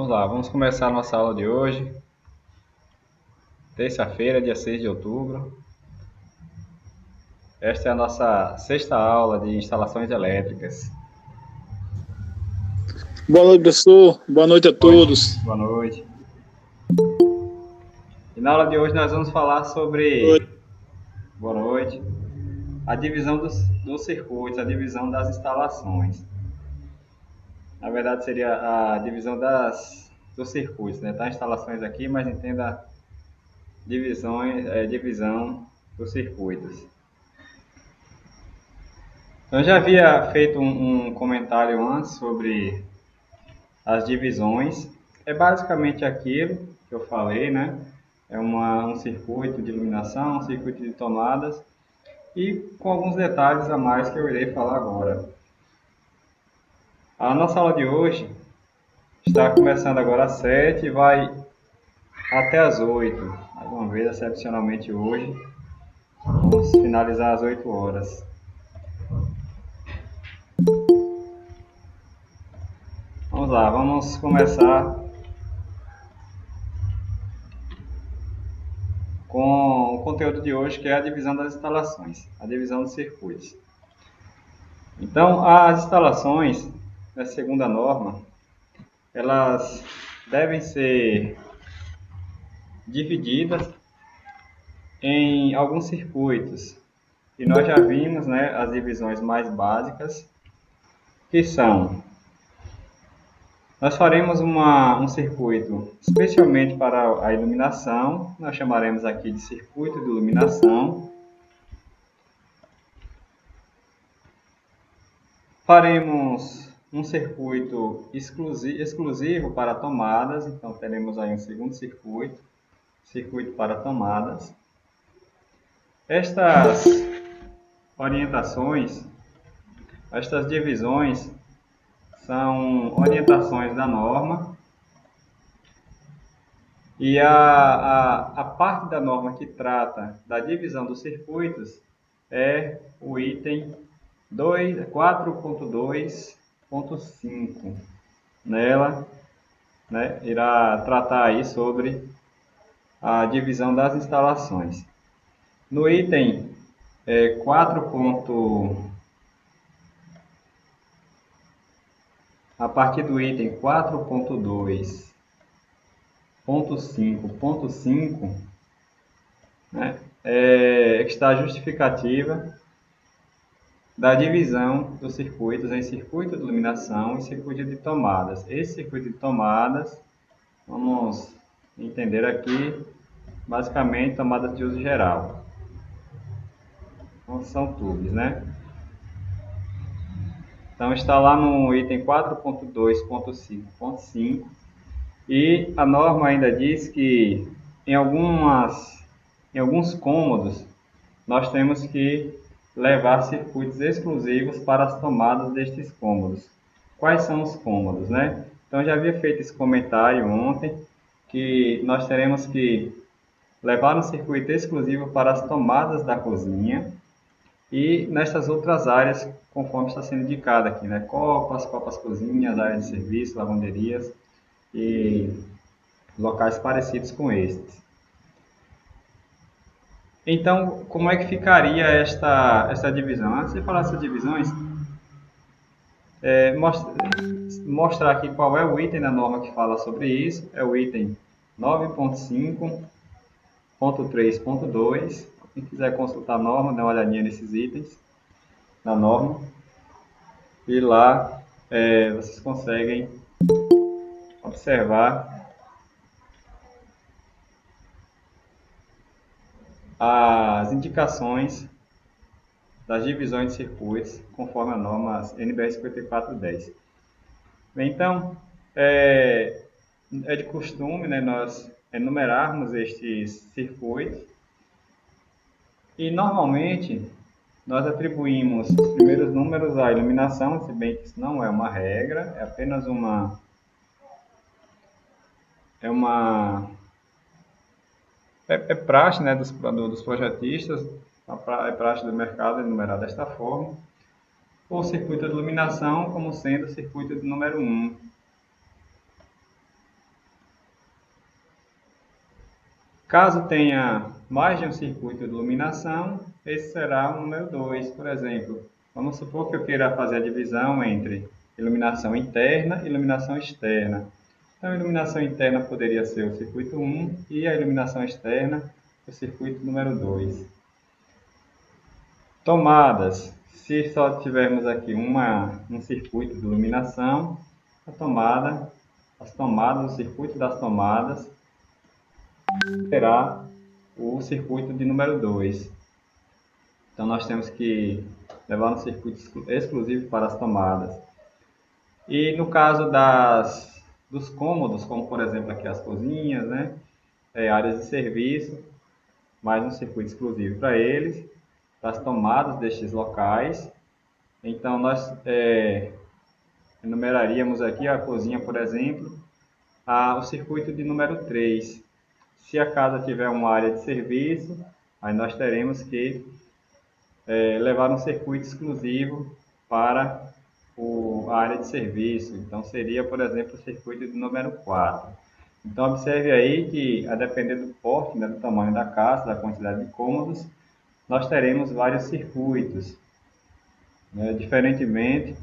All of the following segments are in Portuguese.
Vamos lá, vamos começar a nossa aula de hoje, terça-feira, dia 6 de outubro. Esta é a nossa sexta aula de instalações elétricas. Boa noite, professor. Boa noite a todos. Boa noite. E na aula de hoje nós vamos falar sobre, boa noite, a divisão dos circuitos, a divisão das instalações. Na verdade seria a divisão dos circuitos, né? Tá instalações aqui, mas entenda divisão dos circuitos. Eu já havia feito um comentário antes sobre as divisões. É basicamente aquilo que eu falei, né? É um circuito de iluminação, um circuito de tomadas e com alguns detalhes a mais que eu irei falar agora. A nossa aula de hoje está começando agora às 7 e vai até às 8. Mais uma vez, excepcionalmente hoje, vamos finalizar às 8 horas. Vamos lá, vamos começar com o conteúdo de hoje, que é a divisão das instalações, a divisão dos circuitos. Então, as instalações, segundo a norma, elas devem ser divididas em alguns circuitos. E nós já vimos, né, as divisões mais básicas, que são: nós faremos um circuito especialmente para a iluminação, nós chamaremos aqui de circuito de iluminação. Faremos um circuito exclusivo para tomadas, então teremos aí um segundo circuito para tomadas. Estas orientações, estas divisões, são orientações da norma e a parte da norma que trata da divisão dos circuitos é o item 4.2.5. Nela, né, irá tratar aí sobre a divisão das instalações. No item 4. A partir do item 4.2.5.5, né, está a justificativa da divisão dos circuitos em circuito de iluminação e circuito de tomadas. Esse circuito de tomadas, vamos entender aqui, basicamente, tomadas de uso geral. Então, são tubos, né? Então, está lá no item 4.2.5.5 e a norma ainda diz que em alguns cômodos nós temos que levar circuitos exclusivos para as tomadas destes cômodos. Quais são os cômodos, né? Então, eu já havia feito esse comentário ontem, que nós teremos que levar um circuito exclusivo para as tomadas da cozinha e nestas outras áreas, conforme está sendo indicado aqui, né? Copas, cozinhas, áreas de serviço, lavanderias e locais parecidos com estes. Então, como é que ficaria esta divisão? Antes de falar dessas divisões, mostrar aqui qual é o item da norma que fala sobre isso. É o item 9.5.3.2. Quem quiser consultar a norma, dá uma olhadinha nesses itens da norma. E lá vocês conseguem observar as indicações das divisões de circuitos conforme a norma NBR 5410. Bem, então, é de costume, né, nós enumerarmos estes circuitos e normalmente nós atribuímos os primeiros números à iluminação, se bem que isso não é uma regra, é apenas é praxe, né, dos projetistas, é praxe do mercado enumerar desta forma. O circuito de iluminação como sendo o circuito de número 1. Caso tenha mais de um circuito de iluminação, esse será o número 2, por exemplo. Vamos supor que eu queira fazer a divisão entre iluminação interna e iluminação externa. Então, a iluminação interna poderia ser o circuito 1 e a iluminação externa o circuito número 2. Tomadas. Se só tivermos aqui um circuito de iluminação, as tomadas, o circuito das tomadas será o circuito de número 2. Então, nós temos que levar um circuito exclusivo para as tomadas. E no caso dos cômodos, como por exemplo aqui as cozinhas, né? Áreas de serviço, mais um circuito exclusivo para eles, das tomadas destes locais. Então, nós enumeraríamos aqui a cozinha, por exemplo, o circuito de número 3. Se a casa tiver uma área de serviço, aí nós teremos que levar um circuito exclusivo para a área de serviço. Então, seria, por exemplo, o circuito de número 4. Então, observe aí que, a depender do porte, né, do tamanho da casa, da quantidade de cômodos, nós teremos vários circuitos. Diferentemente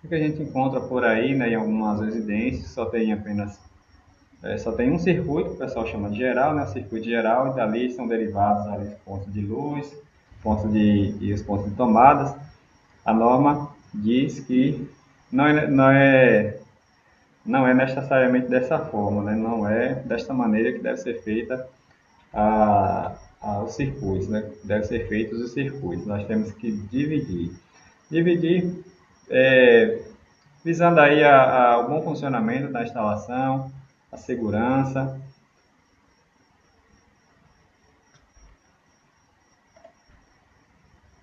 do que a gente encontra por aí, né, em algumas residências, só tem um circuito, que o pessoal chama de geral, né, circuito geral, e dali são derivados ali os pontos de luz, e os pontos de tomadas. A norma diz que não é necessariamente dessa forma, né? Não é desta maneira que deve ser feita os circuitos, né? Deve ser feitos os circuitos. Nós temos que dividir visando aí o bom funcionamento da instalação, a segurança.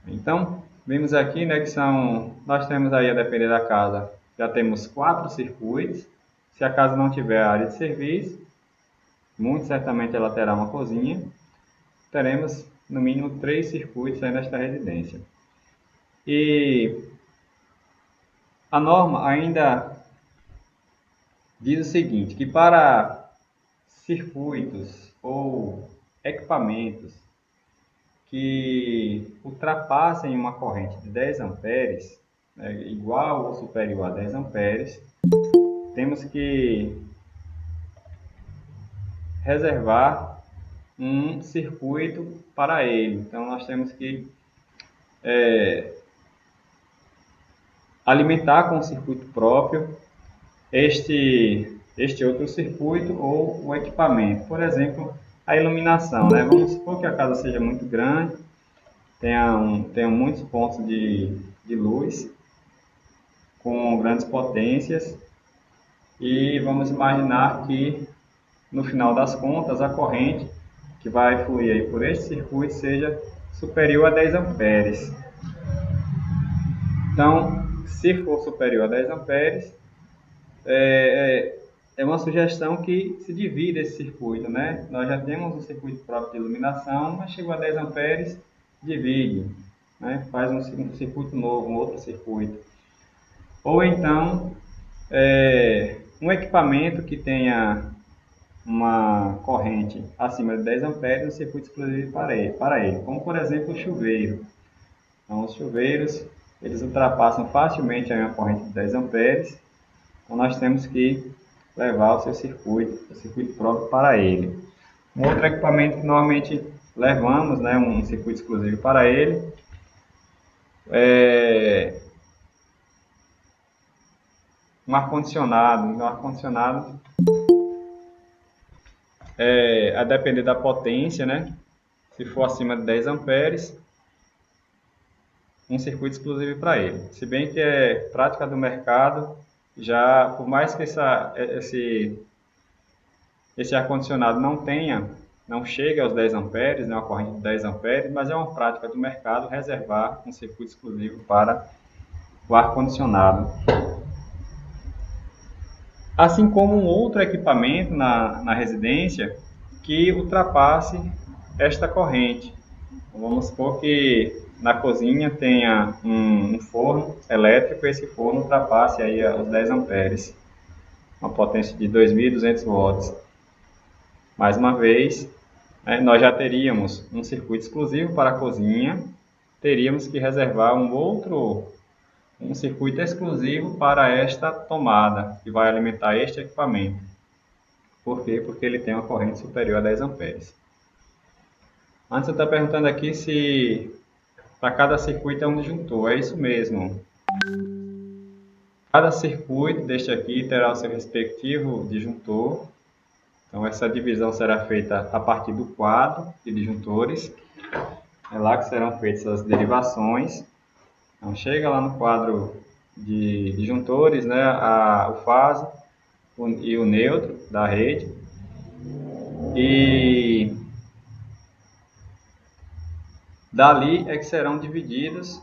Então, vimos aqui, né, que nós temos aí, a depender da casa, já temos 4 circuitos. Se a casa não tiver área de serviço, muito certamente ela terá uma cozinha. Teremos, no mínimo, 3 circuitos aí nesta residência. E a norma ainda diz o seguinte, que para circuitos ou equipamentos que ultrapassem uma corrente de 10 amperes, né, igual ou superior a 10 amperes, temos que reservar um circuito para ele. Então, nós temos que alimentar com um circuito próprio este outro circuito ou o equipamento. Por exemplo, a iluminação, né? Vamos supor que a casa seja muito grande, tenha muitos pontos de luz com grandes potências, e vamos imaginar que no final das contas a corrente que vai fluir aí por este circuito seja superior a 10 amperes. Então, se for superior a 10 amperes, é uma sugestão que se divida esse circuito, né? Nós já temos um circuito próprio de iluminação, mas chegou a 10 amperes, divide, né? Faz um circuito novo, um outro circuito. Ou então, um equipamento que tenha uma corrente acima de 10 amperes, um circuito exclusivo para ele, como por exemplo o chuveiro. Então, os chuveiros, eles ultrapassam facilmente a uma corrente de 10 amperes, então nós temos que levar o circuito próprio para ele. Um outro equipamento que normalmente levamos, né, um circuito exclusivo para ele, é um ar-condicionado. No ar-condicionado, a depender da potência, né, se for acima de 10 amperes, um circuito exclusivo para ele. Se bem que é prática do mercado, já por mais que esse ar-condicionado não chegue aos 10 amperes, né, uma corrente de 10 amperes, mas é uma prática do mercado reservar um circuito exclusivo para o ar-condicionado. Assim como um outro equipamento na residência que ultrapasse esta corrente. Então, vamos supor que na cozinha tenha um forno elétrico, esse forno ultrapasse aí os 10 amperes, uma potência de 2.200 watts. Mais uma vez, né, nós já teríamos um circuito exclusivo para a cozinha, teríamos que reservar um circuito exclusivo para esta tomada, que vai alimentar este equipamento. Por quê? Porque ele tem uma corrente superior a 10 amperes. Antes você está perguntando aqui se para cada circuito é um disjuntor. É isso mesmo. Cada circuito deste aqui terá o seu respectivo disjuntor. Então essa divisão será feita a partir do quadro de disjuntores. É lá que serão feitas as derivações. Então chega lá no quadro de disjuntores, né, o fase e o neutro da rede. E dali é que serão divididos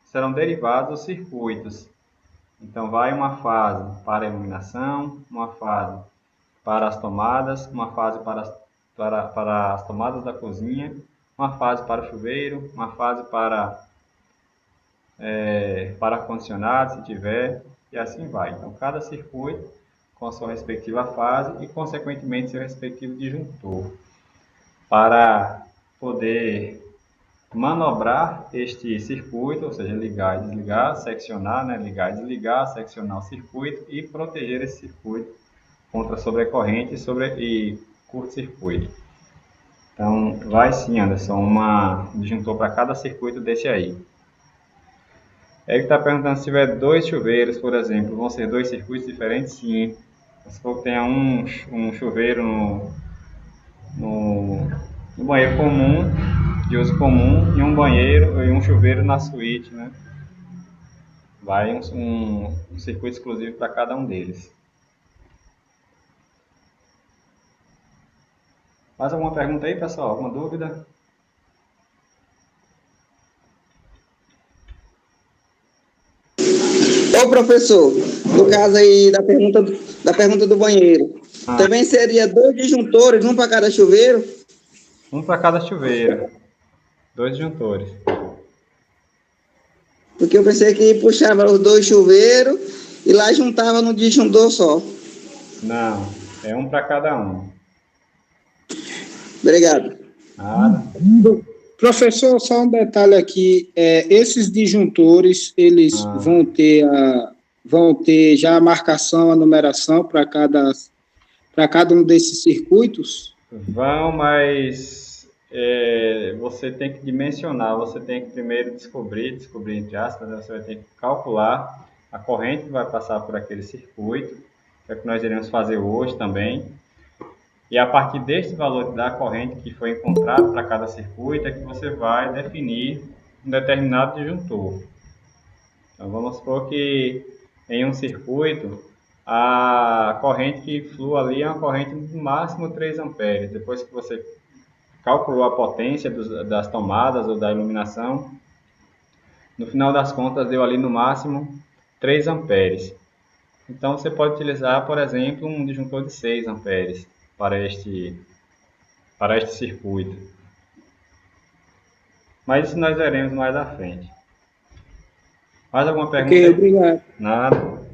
serão derivados os circuitos. Então vai uma fase para a iluminação, uma fase para as tomadas, uma fase para as tomadas da cozinha, uma fase para o chuveiro, uma fase para ar-condicionado, se tiver, e assim vai. Então cada circuito com a sua respectiva fase e consequentemente seu respectivo disjuntor, para poder manobrar este circuito, ou seja, ligar e desligar, seccionar, né? Ligar e desligar, seccionar o circuito e proteger esse circuito contra sobrecorrente e curto-circuito. Então, vai sim, Anderson, um disjuntor para cada circuito desse aí. Ele está perguntando se tiver 2 chuveiros, por exemplo, vão ser 2 circuitos diferentes? Sim. Se for que tenha um chuveiro no banheiro comum, de uso comum, e um banheiro e um chuveiro na suíte, né? Vai um circuito exclusivo para cada um deles. Mais alguma pergunta aí, pessoal? Alguma dúvida? Ô, professor, no caso aí da pergunta do banheiro, também seria 2 disjuntores, um para cada chuveiro? Um para cada chuveiro. 2 disjuntores. Porque eu pensei que puxava os 2 chuveiros e lá juntava no disjuntor só. Não, é um para cada um. Obrigado. Nada. Professor, só um detalhe aqui. Esses disjuntores, eles vão ter já a marcação, a numeração para cada um desses circuitos? Vão, mas você tem que dimensionar, você tem que primeiro descobrir entre aspas, né? Você vai ter que calcular a corrente que vai passar por aquele circuito, que é o que nós iremos fazer hoje também. E a partir deste valor da corrente que foi encontrado para cada circuito é que você vai definir um determinado disjuntor. Então vamos supor que em um circuito a corrente que flui ali é uma corrente no máximo 3 amperes. Depois que você calculou a potência das tomadas ou da iluminação, no final das contas deu ali no máximo 3 amperes. Então você pode utilizar, por exemplo, um disjuntor de 6 amperes para este circuito. Mas isso nós veremos mais à frente. Mais alguma pergunta? Ok, obrigado. Nada.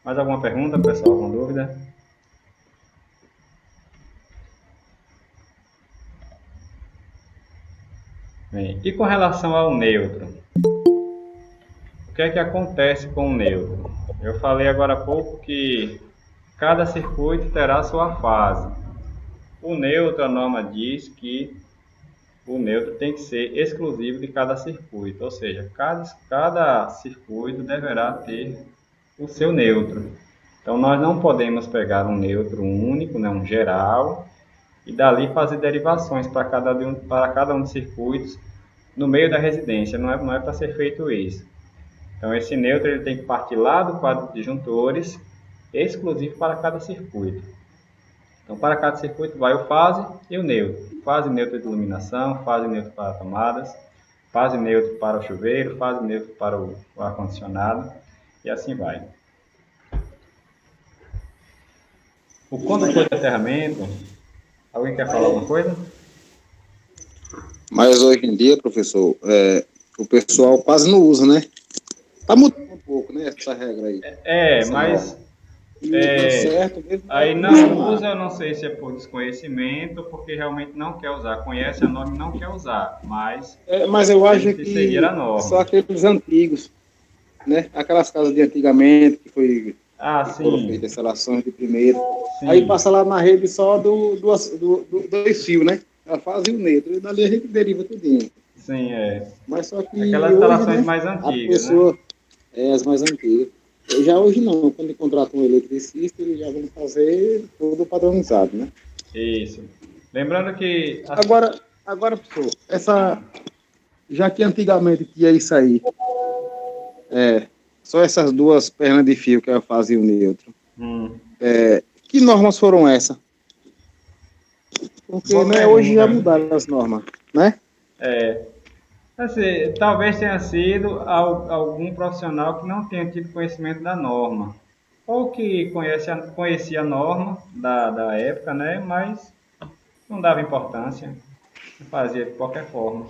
Mais alguma pergunta, pessoal? Alguma dúvida? Bem, e com relação ao neutro? O que é que acontece com o neutro? Eu falei agora há pouco que cada circuito terá sua fase. O neutro, a norma diz que o neutro tem que ser exclusivo de cada circuito, ou seja, cada circuito deverá ter o seu neutro. Então nós não podemos pegar um neutro único, né, um geral, e dali fazer derivações para cada um dos circuitos no meio da residência. Não é para ser feito isso. Então esse neutro ele tem que partir lá do quadro de disjuntores, exclusivo para cada circuito. Então para cada circuito vai o fase e o neutro. Fase neutra de iluminação, fase neutra para tomadas, fase neutra para o chuveiro, fase neutra para o ar-condicionado e assim vai. O condutor de aterramento, alguém quer falar alguma coisa? Mas hoje em dia, professor, o pessoal quase não usa, né? Está mudando um pouco, né, essa regra aí. Mas E o certo mesmo é Aí não funcionar. usa, eu não sei se é por desconhecimento, porque realmente não quer usar. Conhece a norma e não quer usar, mas Mas eu temos acho que seguir a que só norma. aqueles antigos, né? Aquelas casas de antigamente Ah, que foram sim, feitas instalações de primeira. Aí sim, passa lá na rede só dois fios, né? Ela faz o neutro, e dali a gente deriva tudinho. sim, é. Mas só Aquelas que hoje, instalações né? mais A antigas, né? pessoa é as mais antigas. Já hoje não, quando contrata um eletricista, eles já vão fazer tudo padronizado, né? Isso. Lembrando que Agora, professor, já que antigamente tinha isso aí, só essas duas pernas de fio que ela fazia o neutro. hum, Que normas foram essas? Porque, boa né, hoje já pergunta. mudaram as normas, né? Assim, talvez tenha sido algum profissional que não tenha tido conhecimento da norma, ou que conhecia a norma da época, né? Mas não dava importância, fazia de qualquer forma.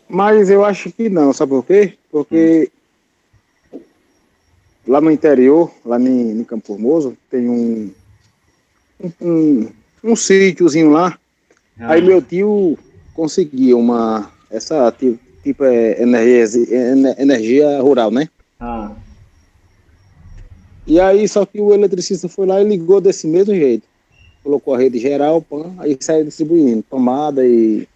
Mas eu acho que não, sabe por quê? Hum. Porque lá no interior, lá em Campo Formoso, tem um sítiozinho lá. Aí Ah, meu tio conseguia essa tipo energia rural, né? ah, E aí só que o eletricista foi lá e ligou desse mesmo jeito. Colocou a rede geral, pã, aí saiu distribuindo tomada e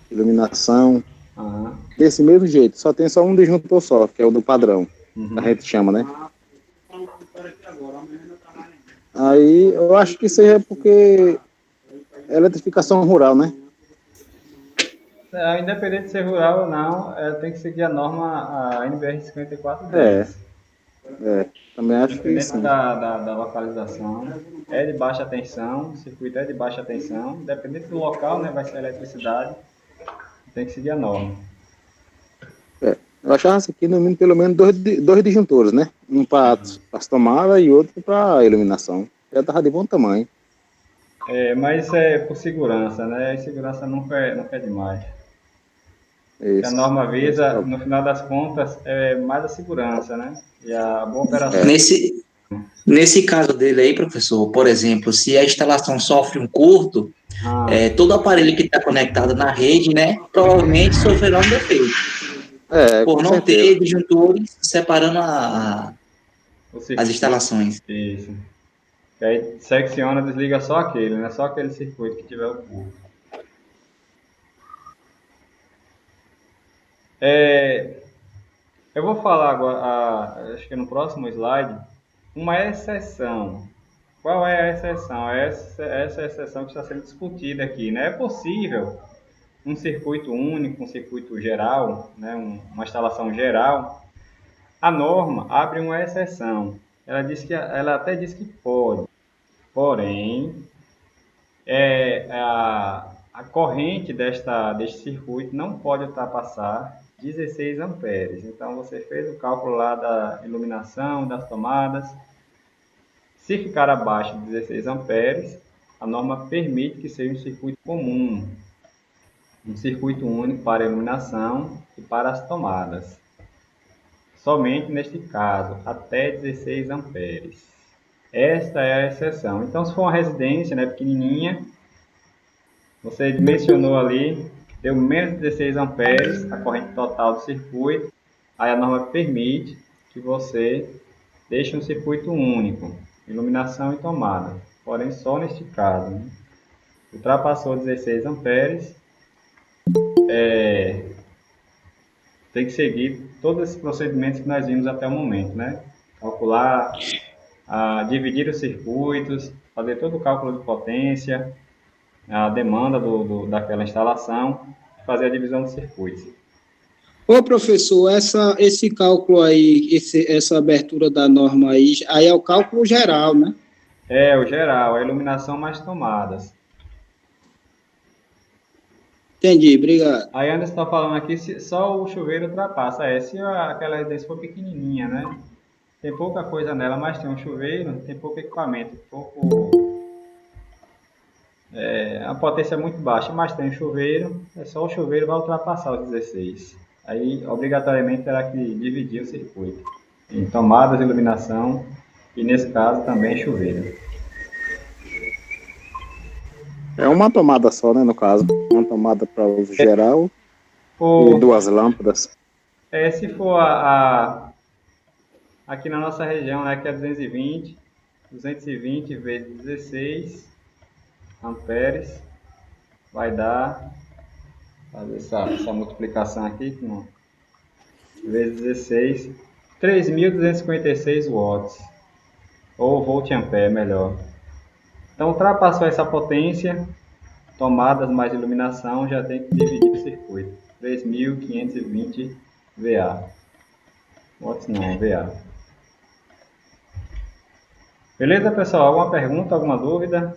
iluminação, ah, desse mesmo jeito. Só tem só um disjuntor só, que é o do padrão, que a uhum. gente chama, né? Aí eu acho que isso aí é porque é eletrificação rural, né? Independente de ser rural ou não, tem que seguir a norma, a NBR É, 5410. também acho que Independente sim. da localização, é de baixa tensão, o circuito é de baixa tensão, independente do local, né, vai ser eletricidade, tem que seguir a norma. Eu achava isso aqui no mínimo pelo menos dois disjuntores, né? Um para as tomadas e outro para a iluminação. Já tava de bom tamanho. Mas isso é por segurança, né? E segurança nunca é demais. Que a Isso. norma Isso visa, tá. no final das contas, é mais a segurança, né? E a boa operação. É. Nesse caso dele aí, professor, por exemplo, se a instalação sofre um curto, Ah, todo aparelho que está conectado na rede, né, provavelmente sofrerá um defeito, Com por não certeza. ter disjuntores separando o as circuito. instalações. Isso. Que aí secciona, desliga só aquele, né? Só aquele circuito que tiver o curto. É, eu vou falar agora, acho que no próximo slide, uma exceção. Qual é a exceção? Essa exceção que está sendo discutida aqui, né? É possível um circuito único, um circuito geral, né? Uma instalação geral. A norma abre uma exceção. Ela até diz que pode, porém, a corrente deste circuito não pode ultrapassar 16 amperes. Então, você fez o cálculo lá da iluminação, das tomadas. Se ficar abaixo de 16 amperes, a norma permite que seja um circuito comum, um circuito único para a iluminação e para as tomadas. Somente neste caso, até 16 amperes. Esta é a exceção. Então, se for uma residência, né, pequenininha, você dimensionou ali, deu menos de 16 amperes, a corrente total do circuito, aí a norma permite que você deixe um circuito único, iluminação e tomada. Porém, só neste caso, né? Ultrapassou 16 amperes, tem que seguir todos esses procedimentos que nós vimos até o momento, né? Calcular, dividir os circuitos, fazer todo o cálculo de potência, a demanda daquela instalação, fazer a divisão dos circuitos. Ô, professor, esse cálculo aí, essa abertura da norma aí é o cálculo geral, né? É o geral, a iluminação mais tomadas. Entendi, obrigado. Aí Anderson está falando aqui se só o chuveiro ultrapassa. Se aquela residência for pequenininha, né? Tem pouca coisa nela, mas tem um chuveiro, tem pouco equipamento, a potência é muito baixa, mas tem um chuveiro, só o chuveiro vai ultrapassar os 16. Aí, obrigatoriamente, terá que dividir o circuito em tomadas, iluminação e nesse caso também chuveiro. É uma tomada só, né, no caso. Uma tomada para uso geral e duas lâmpadas. Se for aqui na nossa região, né, que é 220 vezes 16 amperes, vai dar, fazer essa multiplicação aqui, vezes 16, 3.256 watts, ou volt-ampere, melhor. Então, ultrapassou essa potência, tomadas mais iluminação, já tem que dividir o circuito. 3.520 VA. Watts não, VA. Beleza, pessoal? Alguma pergunta, alguma dúvida?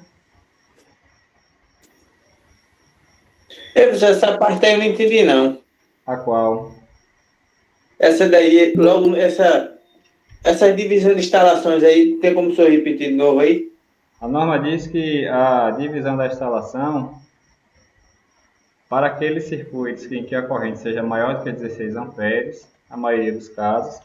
Essa parte aí eu não entendi, não. A qual? Essa daí, logo, essa divisão de instalações aí, tem como o senhor repetir de novo aí? A norma diz que a divisão da instalação, para aqueles circuitos em que a corrente seja maior do que 16 amperes, a maioria dos casos,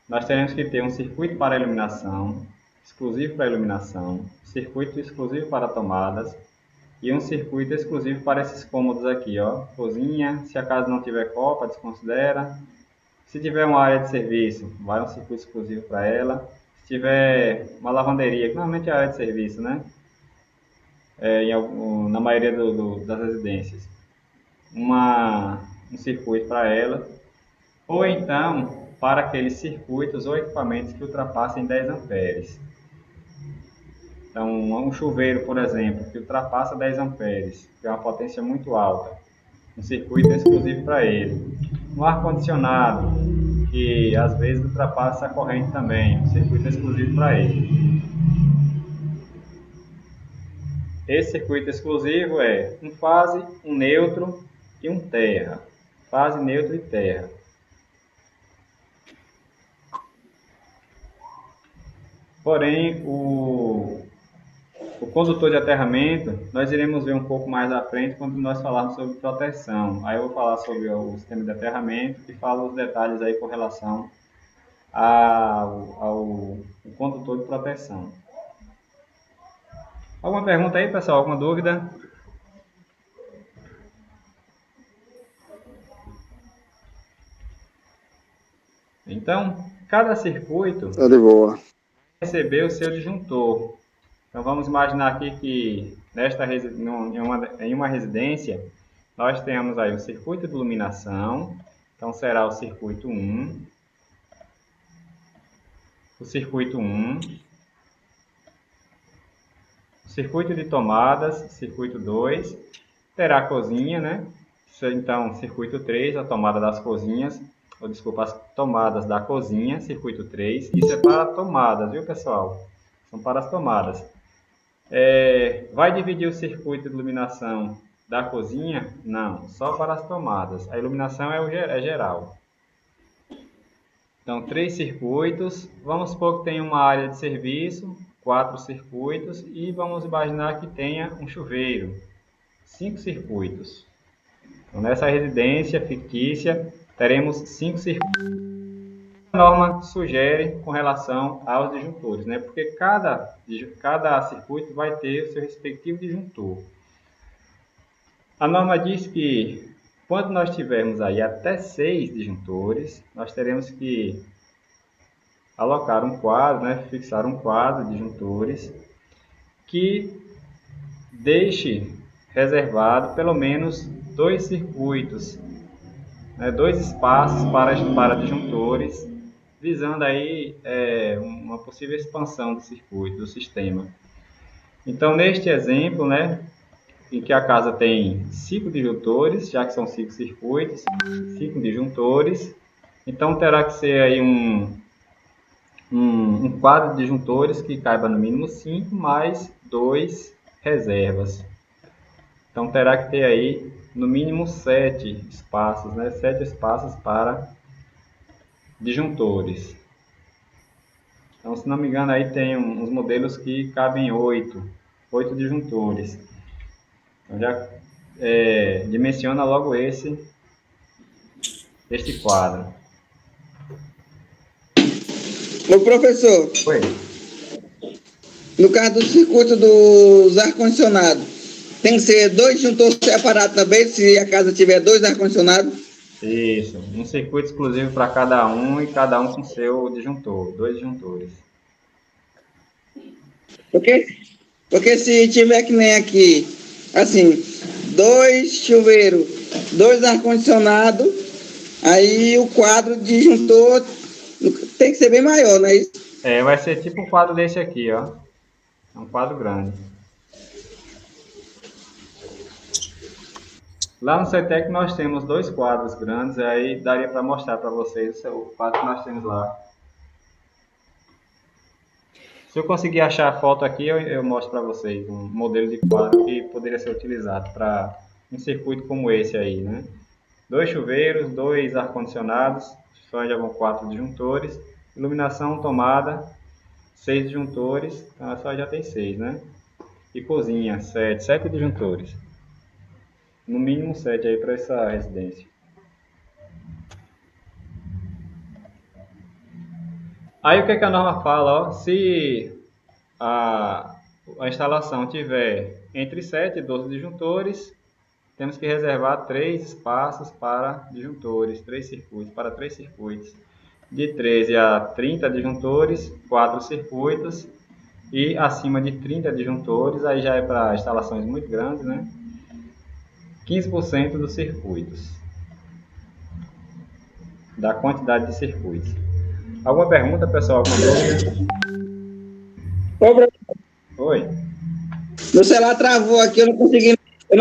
nós teremos que ter um circuito para iluminação, exclusivo para iluminação, circuito exclusivo para tomadas e um circuito exclusivo para esses cômodos aqui, ó, cozinha. Se a casa não tiver copa, desconsidera. Se tiver uma área de serviço, vai um circuito exclusivo para ela. Se tiver uma lavanderia, que normalmente é a área de serviço, né? Na maioria das residências, um circuito para ela. Ou então, para aqueles circuitos ou equipamentos que ultrapassem 10 amperes. Então, um chuveiro, por exemplo, que ultrapassa 10 amperes, que é uma potência muito alta, um circuito exclusivo para ele. Um ar-condicionado, que às vezes ultrapassa a corrente também, um circuito exclusivo para ele. Esse circuito exclusivo é um fase, um neutro e um terra. Fase, neutro e terra. Porém, o condutor de aterramento, nós iremos ver um pouco mais à frente quando nós falarmos sobre proteção. Aí eu vou falar sobre o sistema de aterramento e falo os detalhes aí com relação ao condutor de proteção. Alguma pergunta aí, pessoal? Alguma dúvida? Então, cada circuito Tá de boa. receber o seu disjuntor. Então, vamos imaginar aqui que em uma residência, nós temos aí o circuito de iluminação. Então, será o circuito 1. O circuito 1. O circuito de tomadas, circuito 2. Terá a cozinha, né? Então, circuito 3, a tomada das cozinhas. Ou, desculpa, as tomadas da cozinha, circuito 3. Isso é para tomadas, viu, pessoal? São para as tomadas. Vai dividir o circuito de iluminação da cozinha? Não, só para as tomadas. A iluminação é geral. Então, 3 circuitos. Vamos supor que tem uma área de serviço, 4 circuitos. E vamos imaginar que tenha um chuveiro, 5 circuitos. Então, nessa residência fictícia, teremos 5 circuitos. A norma sugere com relação aos disjuntores, né? Porque cada circuito vai ter o seu respectivo disjuntor. A norma diz que quando nós tivermos aí até 6 disjuntores, nós teremos que alocar um quadro, né? Fixar um quadro de disjuntores que deixe reservado pelo menos 2 circuitos, né? 2 espaços para disjuntores, visando aí uma possível expansão do circuito, do sistema. Então, neste exemplo, né, em que a casa tem 5 disjuntores, já que são 5 circuitos, 5 disjuntores, então terá que ser aí um quadro de disjuntores que caiba no mínimo 5, mais 2 reservas. Então, terá que ter aí no mínimo 7 espaços, né, 7 espaços para disjuntores. Então, se não me engano, aí tem uns modelos que cabem 8 disjuntores. Então, já dimensiona logo este quadro. Ô, professor, Oi. no caso do circuito dos ar-condicionado, tem que ser 2 disjuntores separados também, se a casa tiver 2 ar-condicionados? Isso. Um circuito exclusivo para cada um e cada um com seu disjuntor. 2 disjuntores. Porque se tiver que nem aqui, assim, 2 chuveiros, 2 ar-condicionado, aí o quadro disjuntor tem que ser bem maior, não é isso? Vai ser tipo um quadro desse aqui, ó. É um quadro grande. Lá no CETEC nós temos 2 quadros grandes, aí daria para mostrar para vocês o quadro que nós temos lá. Se eu conseguir achar a foto aqui, eu mostro para vocês um modelo de quadro que poderia ser utilizado para um circuito como esse aí, né? 2 chuveiros, 2 ar-condicionados, só já vão 4 disjuntores, iluminação, tomada, 6 disjuntores, então só já tem 6, né? E cozinha, 7 disjuntores. No mínimo 7 aí para essa residência. Aí o que a norma fala? Ó, se a instalação tiver entre 7 e 12 disjuntores, temos que reservar 3 espaços para disjuntores, 3 circuitos, para 3 circuitos. De 13 a 30 disjuntores, 4 circuitos. E acima de 30 disjuntores, aí já é para instalações muito grandes, né? 15% dos circuitos, da quantidade de circuitos. Alguma pergunta, pessoal? Alguma dúvida? Ô, Oi. meu celular travou aqui, eu não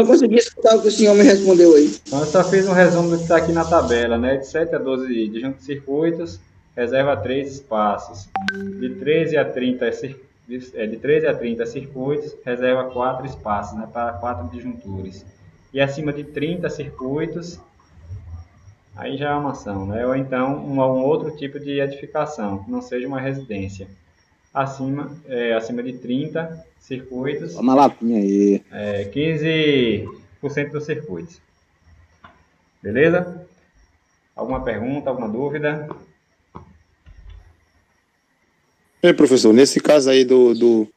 consegui escutar o que o senhor me respondeu aí. Então, eu só fiz um resumo do que está aqui na tabela, né? De 7 a 12 disjuntos circuitos, reserva 3 espaços. De 13 a 30, de 13 a 30 circuitos, reserva 4 espaços, né? Para 4 disjuntores. E acima de 30 circuitos, aí já é uma ação, né? Ou então um outro tipo de edificação, que não seja uma residência. Acima de 30 circuitos, Toma lapinha aí. 15% dos circuitos. Beleza? Alguma pergunta, alguma dúvida? Professor, nesse caso aí do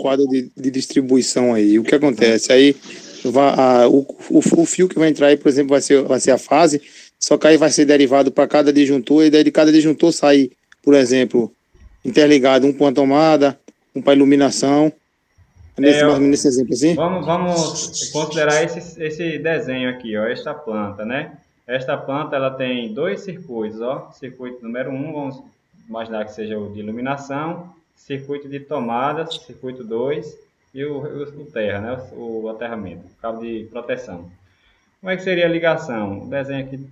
quadro de distribuição aí, o que acontece? Aí o fio que vai entrar aí, por exemplo, vai ser a fase, só que aí vai ser derivado para cada disjuntor, e daí de cada disjuntor sai, por exemplo, interligado um para a tomada, um para iluminação. Mais ou menos nesse exemplo assim? Vamos considerar esse desenho aqui, ó, esta planta, né? Esta planta ela tem 2 circuitos, ó. Circuito número 1, vamos imaginar que seja o de iluminação, circuito de tomadas, circuito 2 e o terra, né? O aterramento, o cabo de proteção. Como é que seria a ligação? O desenho aqui.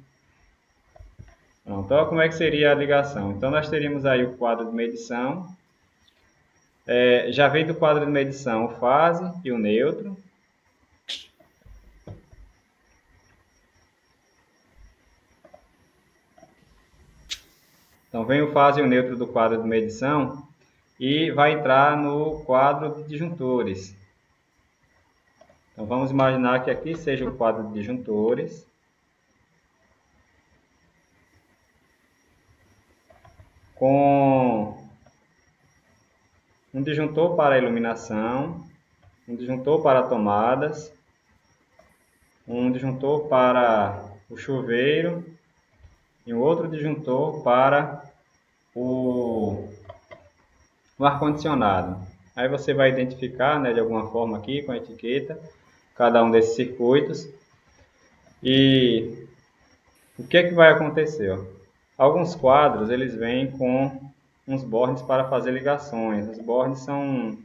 Pronto, ó, como é que seria a ligação? Então nós teríamos aí o quadro de medição. Já vem do quadro de medição o fase e o neutro. Então, vem o fase e o neutro do quadro de medição e vai entrar no quadro de disjuntores. Então, vamos imaginar que aqui seja o quadro de disjuntores. Com um disjuntor para a iluminação, um disjuntor para tomadas, um disjuntor para o chuveiro e um outro disjuntor para o ar-condicionado. Aí você vai identificar, né, de alguma forma aqui com a etiqueta cada um desses circuitos. E o que é que vai acontecer? Ó? Alguns quadros eles vêm com uns bornes para fazer ligações. Os bornes são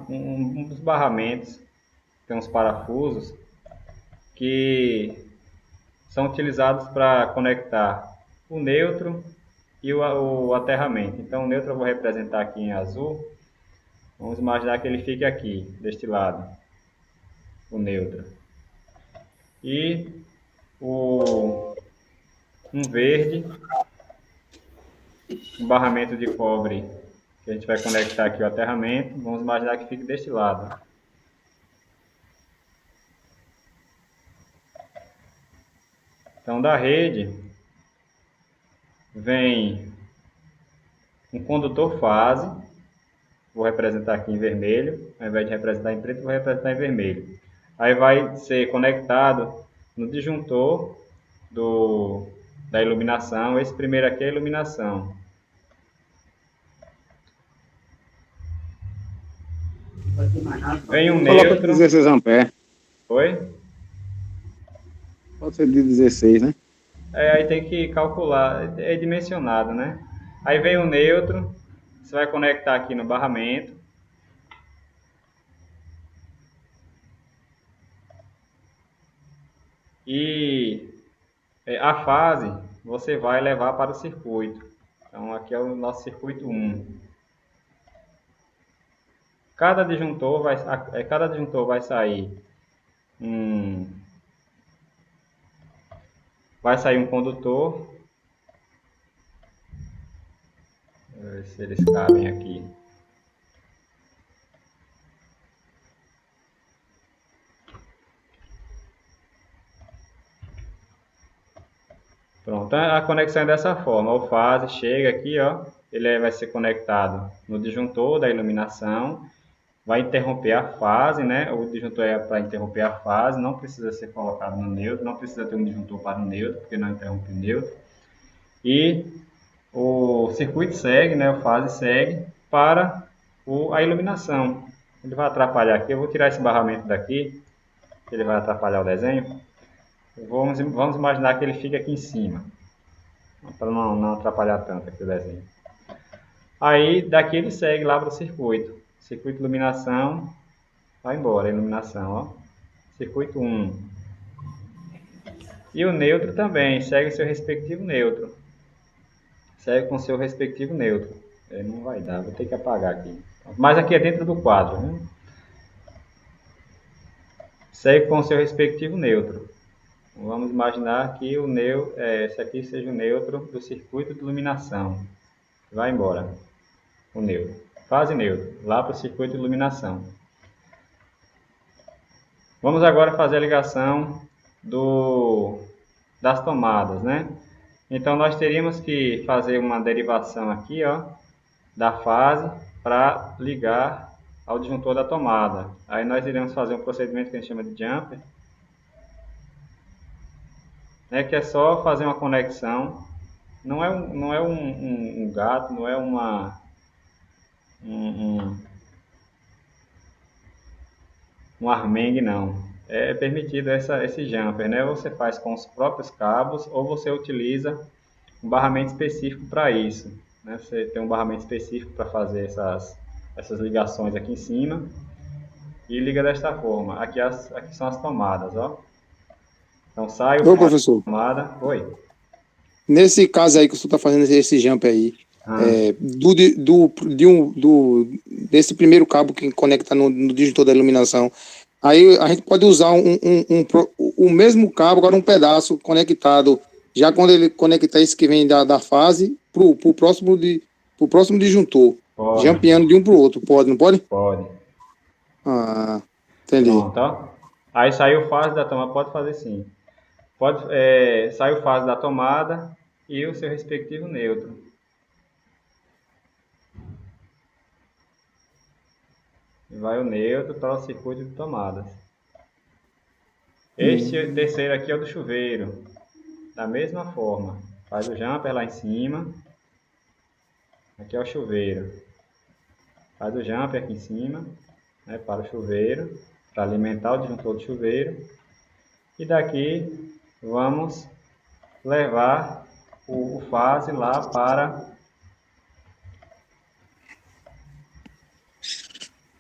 uns barramentos, tem uns parafusos que são utilizados para conectar o neutro e o aterramento. Então o neutro eu vou representar aqui em azul. Vamos imaginar que ele fique aqui, deste lado, o neutro. E um verde, um barramento de cobre, que a gente vai conectar aqui o aterramento. Vamos imaginar que fique deste lado. Então, da rede, vem um condutor fase, vou representar aqui em vermelho, ao invés de representar em preto, vou representar em vermelho. Aí vai ser conectado no disjuntor da iluminação. Esse primeiro aqui é a iluminação. Vem um Coloca neutro. 16 amperes. Oi? Pode ser de 16, né? Aí tem que calcular, é dimensionado, né? Aí vem o neutro, você vai conectar aqui no barramento. E a fase você vai levar para o circuito. Então aqui é o nosso circuito 1. Cada disjuntor vai sair um condutor. Vou ver se eles cabem aqui. Pronto, a conexão é dessa forma. O fase chega aqui, ó, ele vai ser conectado no disjuntor da iluminação, vai interromper a fase, né? O disjuntor é para interromper a fase, não precisa ser colocado no neutro, não precisa ter um disjuntor para o neutro, porque não interrompe o neutro. E o circuito segue, né? O fase segue para a iluminação. Ele vai atrapalhar aqui, eu vou tirar esse barramento daqui, ele vai atrapalhar o desenho. Vamos imaginar que ele fica aqui em cima, para não atrapalhar tanto aqui o desenho. Aí daqui ele segue lá para o circuito. Circuito de iluminação, vai embora a iluminação, ó. Circuito 1. E o neutro também, segue seu respectivo neutro. Segue com seu respectivo neutro. Não vai dar, vou ter que apagar aqui. Mas aqui é dentro do quadro, né? Segue com seu respectivo neutro. Vamos imaginar que esse aqui seja o neutro do circuito de iluminação. Vai embora o neutro. Fase neutro, lá para o circuito de iluminação. Vamos agora fazer a ligação das tomadas, né? Então nós teríamos que fazer uma derivação aqui, ó, da fase para ligar ao disjuntor da tomada. Aí nós iremos fazer um procedimento que a gente chama de jumper, né, que é só fazer uma conexão. Não é um gato, não é um armengue, não. É permitido esse jumper, né? Você faz com os próprios cabos ou você utiliza um barramento específico para isso, né? Você tem um barramento específico para fazer essas ligações aqui em cima e liga desta forma. Aqui são as tomadas, ó. Então sai o Ô, professor, tomada. Oi. nesse caso aí que você está fazendo esse jump aí, desse primeiro cabo que conecta no disjuntor da iluminação, aí a gente pode usar o mesmo cabo, agora um pedaço conectado, já quando ele conectar esse que vem da fase pro próximo disjuntor, Pode. jampeando de um para o outro, pode, não pode? Pode. Ah, entendi. Pronto, ó. Aí saiu fase da tomada, pode fazer sim. Saiu fase da tomada e o seu respectivo neutro. E vai o neutro para o circuito de tomadas. Este terceiro aqui é o do chuveiro. Da mesma forma. Faz o jumper lá em cima. Aqui é o chuveiro. Faz o jumper aqui em cima, né, para o chuveiro, para alimentar o disjuntor do chuveiro. E daqui vamos levar o fase lá para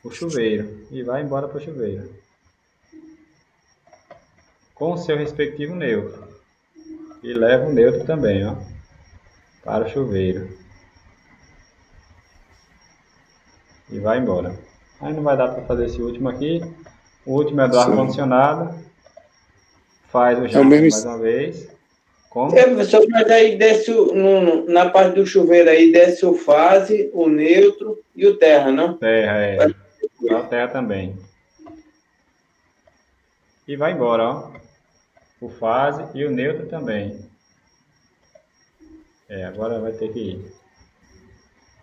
o chuveiro e vai embora para o chuveiro com o seu respectivo neutro e leva o neutro também, ó, para o chuveiro e vai embora. Aí não vai dar para fazer esse último aqui. O último é do ar-condicionado. Faz o jumper mais uma vez. Como? Professor, mas aí desce na parte do chuveiro aí, desce o fase, o neutro e o terra, não? Terra, a terra também. E vai embora, ó. O fase e o neutro também. Agora vai ter que ir.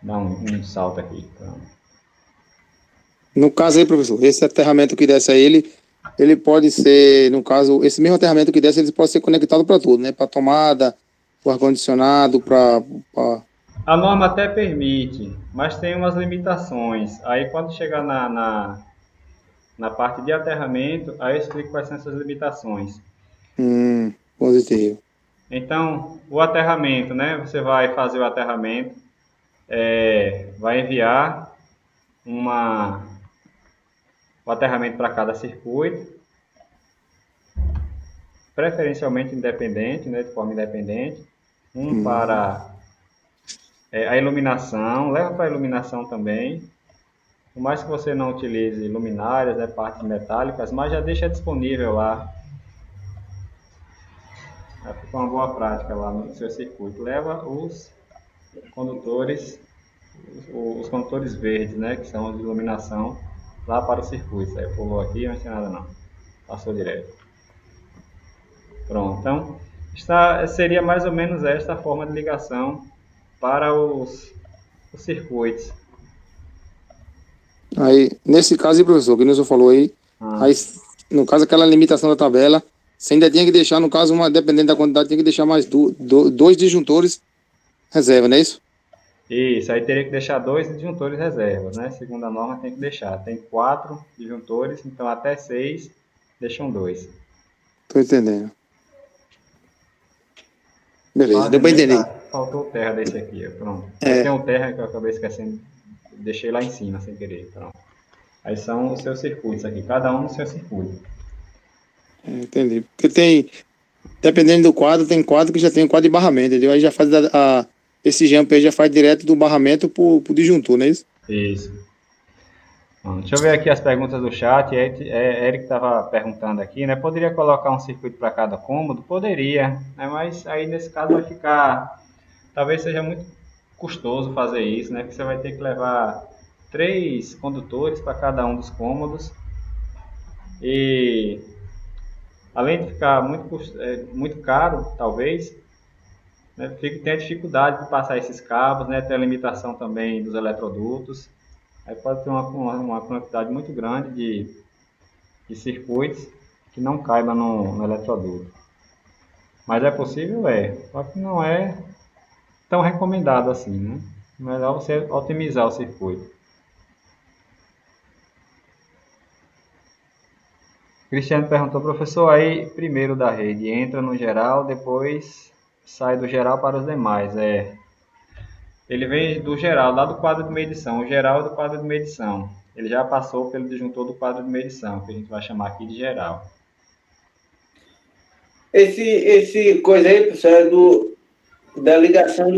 dar um salto aqui. Então, No caso aí, professor, esse aterramento que desce aí, ele pode ser, no caso, esse mesmo aterramento que desce, ele pode ser conectado para tudo, né? Para tomada, para ar-condicionado, para... a norma até permite, mas tem umas limitações. Aí quando chegar na parte de aterramento, aí eu explico quais são essas limitações. Positivo. Então, o aterramento, né? Você vai fazer o aterramento, vai enviar o aterramento para cada circuito, preferencialmente independente, né? De forma independente. Para a iluminação, leva para a iluminação também. Por mais que você não utilize luminárias, né, partes metálicas, mas já deixa disponível lá. Fica uma boa prática lá no seu circuito. Leva os condutores, os condutores verdes, né, que são os de iluminação, lá para o circuito. Aí pulou aqui, não tem nada não. Passou direto. Pronto. Então, seria mais ou menos esta a forma de ligação para os circuitos. Aí, nesse caso aí, professor, que o senhor falou aí, aí, no caso, aquela limitação da tabela, você ainda tinha que deixar, no caso, dependendo da quantidade, tinha que deixar mais dois disjuntores reserva, não é isso? Isso, aí teria que deixar 2 disjuntores reservas, né? Segundo a norma tem que deixar. Tem 4 disjuntores, então até 6 deixam 2. Tô entendendo. Beleza, deu para entender. Faltou o terra desse aqui, pronto. Tem um terra que eu acabei esquecendo, deixei lá em cima sem querer, pronto. Aí são os seus circuitos aqui, cada um no seu circuito. Entendi. Porque tem, dependendo do quadro, tem quadro que já tem um quadro de barramento, entendeu? Aí já faz esse jump aí já faz direto do barramento pro disjuntor, não é isso? Isso. Bom, deixa eu ver aqui as perguntas do chat. Eric estava perguntando aqui, né? Poderia colocar um circuito para cada cômodo? Poderia, né? Mas aí nesse caso vai ficar, talvez seja muito custoso fazer isso, né? Porque você vai ter que levar 3 condutores para cada um dos cômodos e além de ficar muito caro, talvez, né? Tem a dificuldade de passar esses cabos, né? Tem a limitação também dos eletrodutos. Aí pode ter uma quantidade muito grande de circuitos que não caiba no eletroduto. Mas é possível? Só que não é tão recomendado assim, né? Melhor você otimizar o circuito. Cristiano perguntou, professor, aí primeiro da rede, entra no geral, depois sai do geral para os demais. Ele vem do geral, lá do quadro de medição. O geral é do quadro de medição. Ele já passou pelo disjuntor do quadro de medição, que a gente vai chamar aqui de geral. Esse coisa aí, pessoal, é da ligação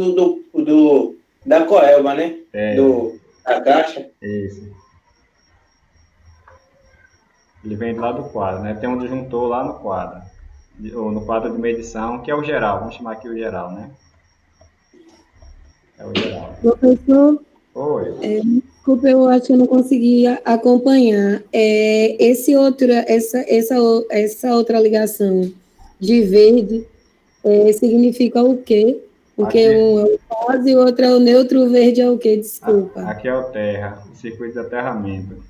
da coelba, né? Da caixa. Isso. Ele vem lá do quadro, né? Tem um disjuntor lá no quadro, ou no quadro de medição, que é o geral. Vamos chamar aqui o geral, né? É o geral. Professor, Oi. desculpa, eu acho que eu não consegui acompanhar. Essa outra ligação de verde significa o quê? Porque Aqui. um é o base e o outro é o neutro, o verde é o quê? Desculpa. Aqui é o terra, o circuito de aterramento.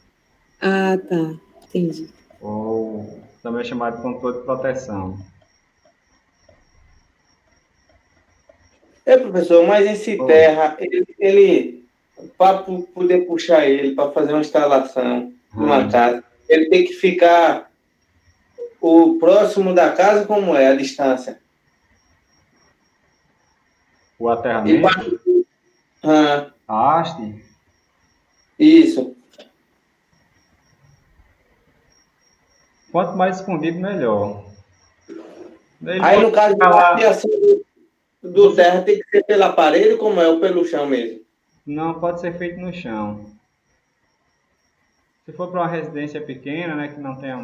Ah, tá. Entendi. Ou também é chamado de controle de proteção. Professor, mas esse terra, ele para poder puxar ele, para fazer uma instalação de uma casa, ele tem que ficar o próximo da casa, como é a distância? O aterramento? A haste? Isso. Quanto mais escondido, melhor. Aí, no caso da ampliação do terra, tem que ser pelo aparelho, como é, ou pelo chão mesmo? Não, pode ser feito no chão. Se for para uma residência pequena, né, que não tenha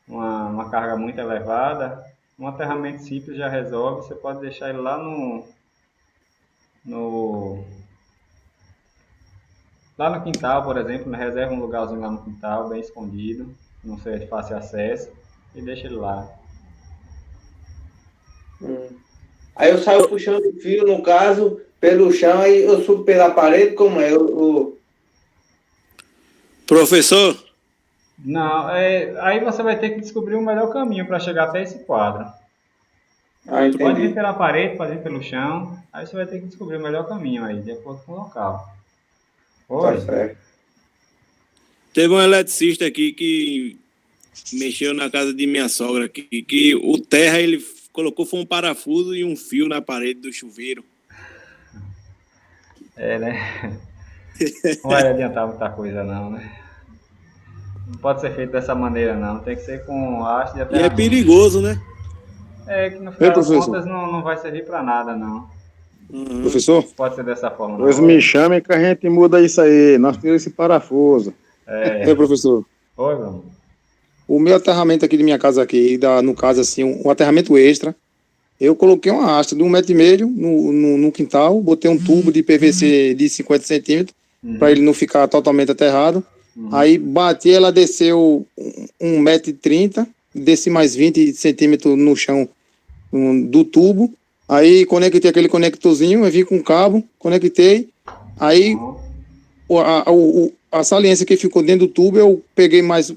uma carga muito elevada, um aterramento simples já resolve. Você pode deixar ele lá lá no quintal, por exemplo, né? Reserva um lugarzinho lá no quintal, bem escondido, não seja de fácil acesso, e deixa ele lá. Aí eu saio puxando o fio, no caso, pelo chão, aí eu subo pela parede, como é? Professor, Não, aí você vai ter que descobrir o melhor caminho para chegar até esse quadro. Ah, Pode vir entendi. pela parede, pode vir pelo chão, aí você vai ter que descobrir o melhor caminho aí, de acordo com o local. Tá Oi? certo. teve um eletricista aqui que mexeu na casa de minha sogra, que o terra ele colocou foi um parafuso e um fio na parede do chuveiro. É, né? Não vai adiantar muita coisa não, né? Não pode ser feito dessa maneira não, tem que ser com haste de E é aterramento. perigoso, né? É que no Ei, final das professor. contas não vai servir para nada não. Uhum. Professor, Pode ser dessa forma Pois não. me chame que a gente muda isso aí. Nós tiramos esse parafuso. ei, professor. Oi, Bruno. O meu aterramento aqui de minha casa aqui, no caso assim, um aterramento extra, eu coloquei uma haste de 1,5 m no quintal, botei um tubo de PVC de 50 centímetros, para ele não ficar totalmente aterrado. Aí bati, ela desceu 1,30 m, desci mais 20 centímetros no chão do tubo. Aí conectei aquele conectorzinho, eu vim com o cabo, conectei. Aí a saliência que ficou dentro do tubo, eu peguei mais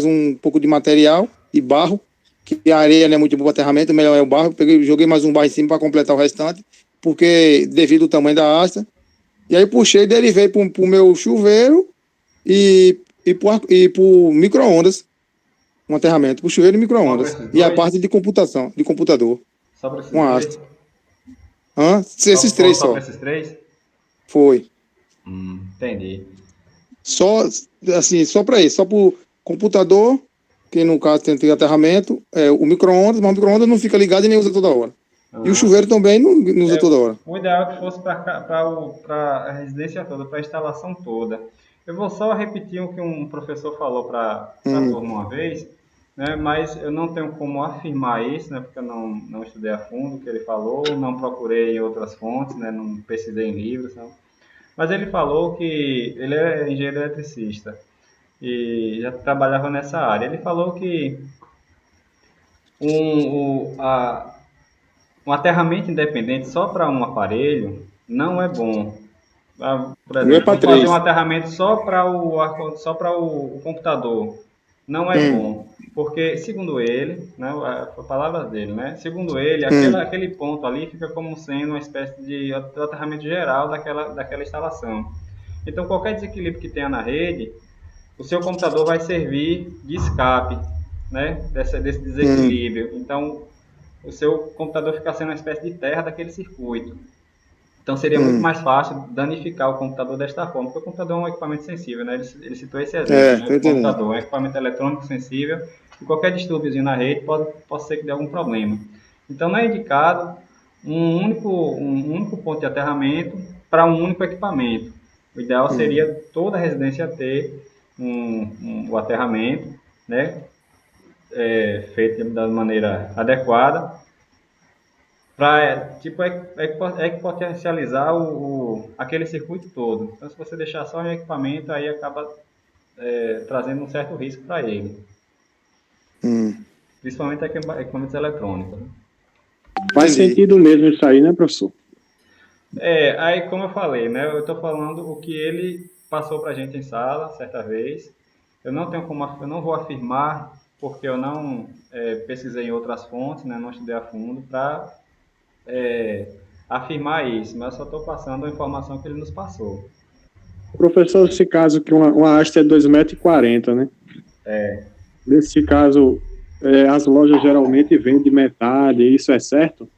um pouco de material e barro, que a areia não é muito boa para aterramento, melhor é o barro. Joguei mais um barro em cima para completar o restante, porque devido ao tamanho da haste. E aí puxei e derivei para o meu chuveiro e para o micro-ondas, um aterramento, para o chuveiro e micro-ondas. E a parte de computação, de computador. Só para esses Uma três? haste. Esses três Só só. para esses três? Foi. Entendi. Só, assim, só para isso, só para o computador, que no caso tem aterramento, o micro-ondas, mas o micro-ondas não fica ligado e nem usa toda hora. E o chuveiro também não usa toda hora. O ideal é que fosse para a residência toda, para a instalação toda. Eu vou só repetir o que um professor falou para a turma uma vez, né, mas eu não tenho como afirmar isso, né, porque eu não estudei a fundo o que ele falou, não procurei em outras fontes, né, não pesquisei em livros. Não. Mas ele falou que ele é engenheiro eletricista e já trabalhava nessa área. Ele falou que um aterramento independente só para um aparelho não é bom. Por exemplo, vamos fazer um aterramento só para o computador. Não é bom, porque segundo ele, né, a palavra dele, né, segundo ele, aquele ponto ali fica como sendo uma espécie de aterramento geral daquela instalação. Então, qualquer desequilíbrio que tenha na rede, o seu computador vai servir de escape, né, desse desequilíbrio. Então, o seu computador fica sendo uma espécie de terra daquele circuito. Então seria muito mais fácil danificar o computador desta forma, porque o computador é um equipamento sensível, né? Ele citou esse exemplo, né? O computador é um equipamento eletrônico sensível e qualquer distúrbiozinho na rede pode ser que dê algum problema. Então não é indicado um único ponto de aterramento para um único equipamento. O ideal seria toda a residência ter o aterramento, né? Feito da maneira adequada, para potencializar aquele circuito todo. Então, se você deixar só um equipamento, aí acaba trazendo um certo risco para ele. Principalmente equipamentos eletrônicos. Né? Faz sentido mesmo isso aí, né, professor? Aí como eu falei, né, eu estou falando o que ele passou para a gente em sala, certa vez. Eu não vou afirmar, porque eu não pesquisei em outras fontes, né, não estudei a fundo, para afirmar isso, mas eu só estou passando a informação que ele nos passou. Professor, nesse caso que uma haste é 2,40 m, né? Nesse caso, as lojas geralmente vendem metade, isso é certo?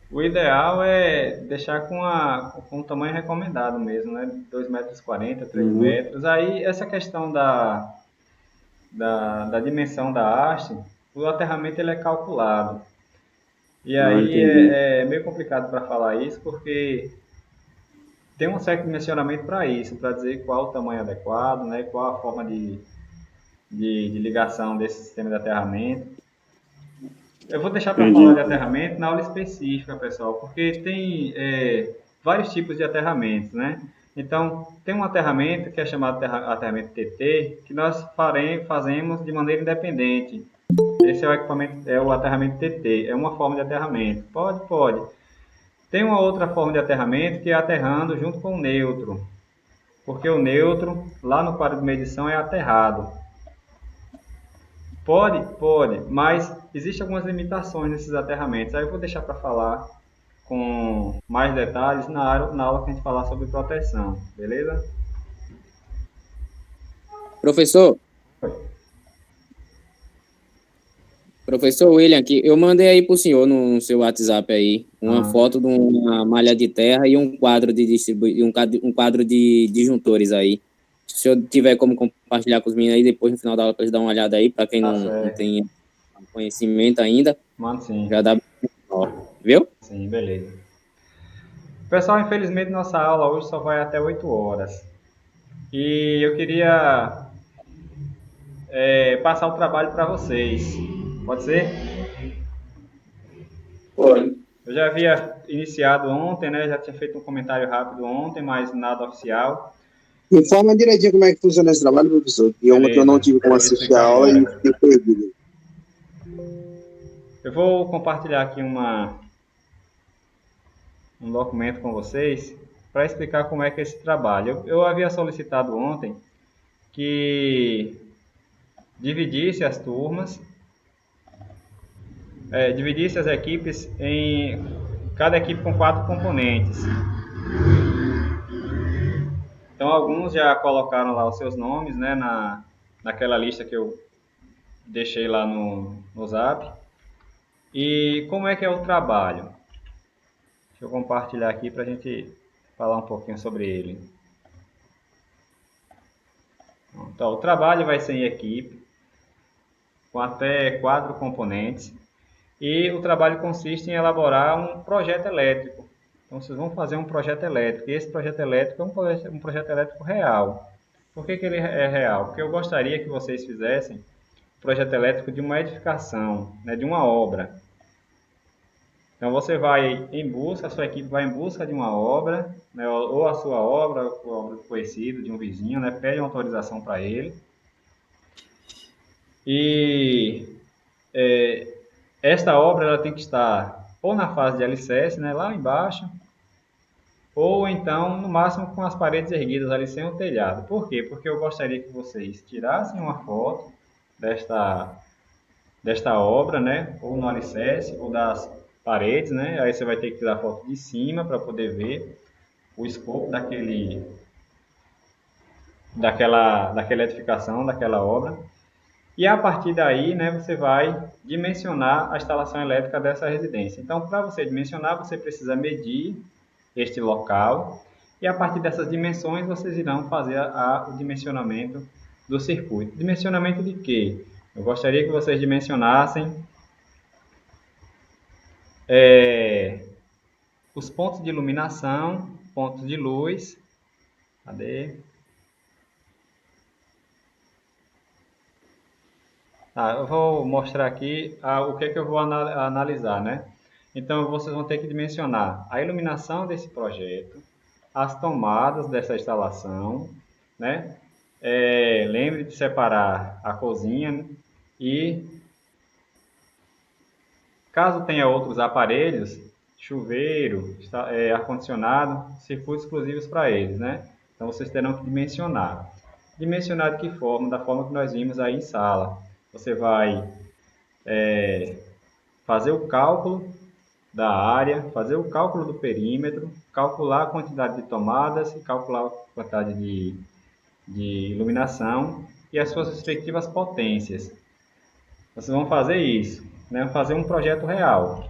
O ideal é deixar com o tamanho recomendado mesmo, né? 2,40 m, 3 metros. Aí, essa questão da dimensão da haste, o aterramento ele é calculado. E aí é meio complicado para falar isso, porque tem um certo dimensionamento para isso, para dizer qual o tamanho adequado, né? Qual a forma de ligação desse sistema de aterramento. Eu vou deixar para falar de aterramento na aula específica, pessoal, porque tem vários tipos de aterramentos, né? Então, tem um aterramento que é chamado aterramento TT, que nós fazemos de maneira independente. Esse é o aterramento TT, é uma forma de aterramento. Pode. Tem uma outra forma de aterramento que é aterrando junto com o neutro, porque o neutro, lá no quadro de medição, é aterrado. Pode, mas existem algumas limitações nesses aterramentos. Aí eu vou deixar para falar com mais detalhes na aula que a gente falar sobre proteção, beleza? Professor, William, aqui, eu mandei aí para o senhor no seu WhatsApp aí uma foto de uma malha de terra e um quadro de um quadro de disjuntores aí. Se o senhor tiver como compartilhar com os meninos aí, depois no final da aula para eles dar uma olhada aí, para quem não tem conhecimento ainda, mano, sim. Já dá, viu? Sim, beleza. Pessoal, infelizmente nossa aula hoje só vai até 8 horas. E eu queria passar o trabalho para vocês. Pode ser? Pode. Eu já havia iniciado ontem, né? Já tinha feito um comentário rápido ontem, mas nada oficial. Informa direitinho como é que funciona esse trabalho, professor. E ontem eu não tive como assistir a aula e fiquei perdido. Eu vou compartilhar aqui um documento com vocês para explicar como é que é esse trabalho. Eu havia solicitado ontem que dividisse as turmas, dividisse as equipes em cada equipe com 4 componentes. Então alguns já colocaram lá os seus nomes, né, naquela lista que eu deixei lá no Zap. E como é que é o trabalho? Deixa eu compartilhar aqui para a gente falar um pouquinho sobre ele. Então, o trabalho vai ser em equipe, com até 4 componentes. E o trabalho consiste em elaborar um projeto elétrico. Então, vocês vão fazer um projeto elétrico. E esse projeto elétrico é um projeto elétrico real. Por que ele é real? Porque eu gostaria que vocês fizessem um projeto elétrico de uma edificação, né, de uma obra. Então, você vai em busca, a sua equipe vai em busca de uma obra, né, ou a sua obra, ou a obra do conhecido, de um vizinho, né, pede uma autorização para ele. E esta obra ela tem que estar ou na fase de alicerce, né, lá embaixo, ou então, no máximo, com as paredes erguidas ali sem o telhado. Por quê? Porque eu gostaria que vocês tirassem uma foto desta obra, né, ou no alicerce, ou das paredes, né, aí você vai ter que tirar foto de cima para poder ver o escopo daquela edificação, daquela obra. E a partir daí, né, você vai dimensionar a instalação elétrica dessa residência. Então, para você dimensionar, você precisa medir este local e a partir dessas dimensões vocês irão fazer o dimensionamento do circuito. Dimensionamento de quê? Eu gostaria que vocês dimensionassem os pontos de iluminação, pontos de luz. Cadê? Eu vou mostrar aqui o que é que eu vou analisar, né? Então, vocês vão ter que dimensionar a iluminação desse projeto, as tomadas dessa instalação, né? Lembre de separar a cozinha e, caso tenha outros aparelhos, chuveiro, ar-condicionado, circuitos exclusivos para eles, né? Então, vocês terão que dimensionar. Dimensionar de que forma? Da forma que nós vimos aí em sala. Você vai fazer o cálculo da área, fazer o cálculo do perímetro, calcular a quantidade de tomadas e calcular a quantidade de iluminação e as suas respectivas potências. Vocês vão fazer isso, né? Fazer um projeto real.